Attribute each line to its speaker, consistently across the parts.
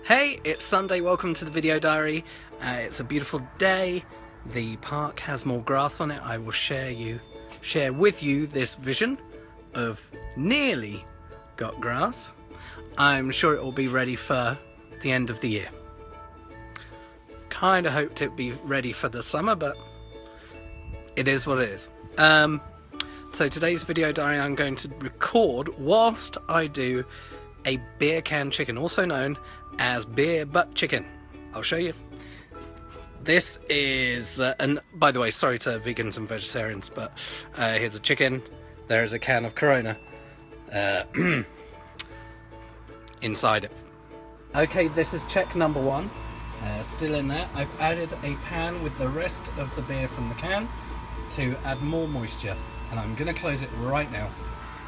Speaker 1: Hey, it's Sunday, welcome to the video diary. It's a beautiful day. The park has more grass on it. I will share with you this vision of nearly got grass. I'm sure it will be ready for the end of the year. Kinda hoped it'd be ready for the summer, but it is what it is. So today's video diary I'm going to record whilst I do a beer can chicken, also known as beer butt chicken. I'll show you. This is, and by the way, sorry to vegans and vegetarians, but here's a chicken, there is a can of Corona inside it. Okay, this is check number one, still in there. I've added a pan with the rest of the beer from the can to add more moisture, and I'm going to close it right now.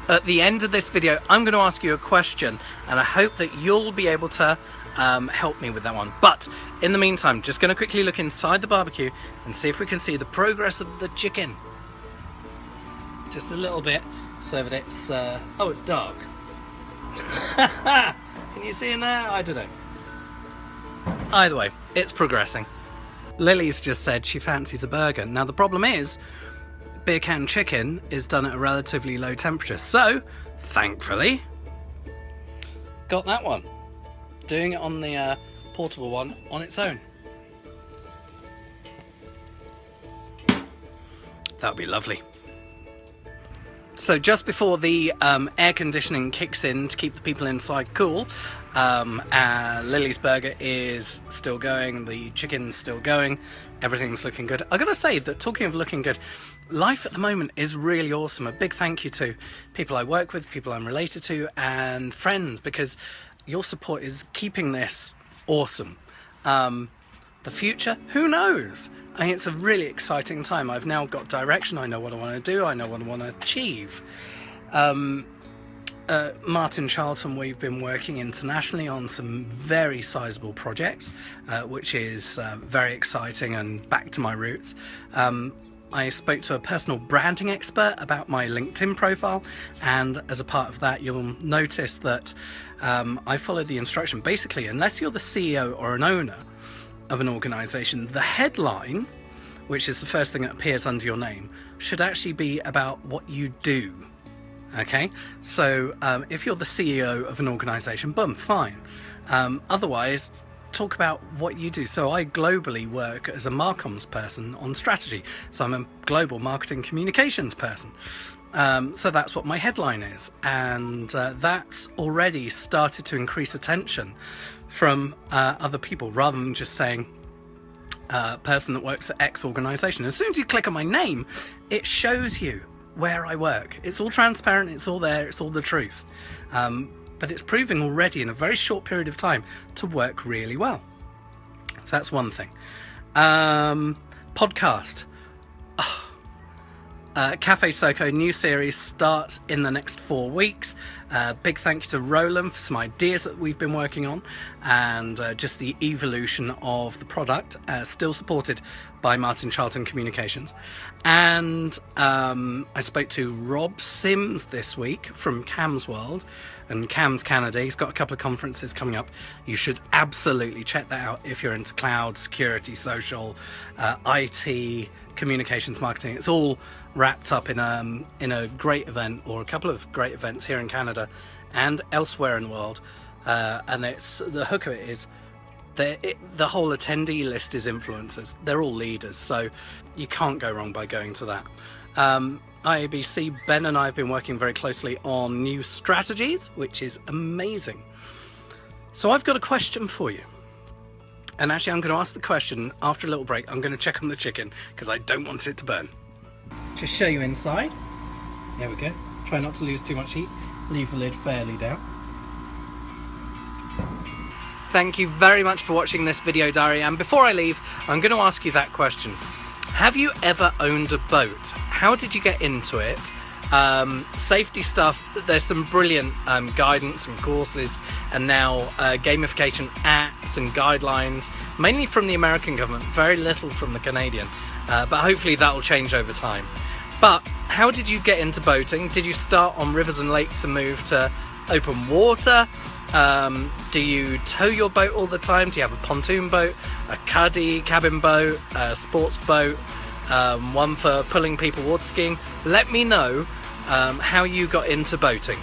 Speaker 1: At the end of this video, I'm going to ask you a question, and I hope that you'll be able to help me with that one. But in the meantime, just going to quickly look inside the barbecue and see if we can see the progress of the chicken. Just a little bit, so that it's... oh, it's dark. Can you see in there? I don't know. Either way, it's progressing. Lily's just said she fancies a burger. Now the problem is, beer can chicken is done at a relatively low temperature, so thankfully got that one. Doing it on the portable one on its own. That would be lovely. So just before the air conditioning kicks in to keep the people inside cool, Lily's burger is still going, the chicken's still going, everything's looking good. I gotta say that, talking of looking good, life at the moment is really awesome. A big thank you to people I work with, people I'm related to, and friends, because your support is keeping this awesome. The future, who knows? I mean, it's a really exciting time. I've now got direction, I know what I want to do, I know what I want to achieve. Martin Charlton, we've been working internationally on some very sizable projects, which is very exciting and back to my roots. I spoke to a personal branding expert about my LinkedIn profile, and as a part of that you'll notice that I followed the instruction. Basically, unless you're the CEO or an owner of an organization, the headline, which is the first thing that appears under your name, should actually be about what you do. Okay, so if you're the CEO of an organization, boom, fine. Otherwise, talk about what you do. So I globally work as a Marcoms person on strategy, so I'm a global marketing communications person. So that's what my headline is, and that's already started to increase attention from other people, rather than just saying person that works at X organization. As soon as you click on my name, it shows you where I work. It's all transparent, it's all there, it's all the truth. But it's proving already in a very short period of time to work really well. So that's one thing. Podcast. Cafe Soko new series starts in the next 4 weeks. Big thank you to Roland for some ideas that we've been working on, and just the evolution of the product, still supported by Martin Charlton Communications. And I spoke to Rob Sims this week from Cam's World and Cam's Canada. He's got a couple of conferences coming up. You should absolutely check that out if you're into cloud, security, social, IT, communications, marketing. It's all wrapped up in a great event, or a couple of great events here in Canada and elsewhere in the world. And it's the hook of it is the whole attendee list is influencers. They're all leaders, so you can't go wrong by going to that. IABC, Ben and I have been working very closely on new strategies, which is amazing. So I've got a question for you. And actually I'm going to ask the question after a little break. I'm going to check on the chicken because I don't want it to burn. Just show you inside. There we go. Try not to lose too much heat. Leave the lid fairly down. Thank you very much for watching this video diary, and before I leave, I'm going to ask you that question. Have you ever owned a boat? How did you get into it? Safety stuff, there's some brilliant guidance and courses, and now gamification apps and guidelines, mainly from the American government, very little from the Canadian, but hopefully that will change over time. But how did you get into boating? Did you start on rivers and lakes and move to open water? Do you tow your boat all the time? Do you have a pontoon boat, a caddy, cabin boat, a sports boat, one for pulling people water skiing? Let me know how you got into boating.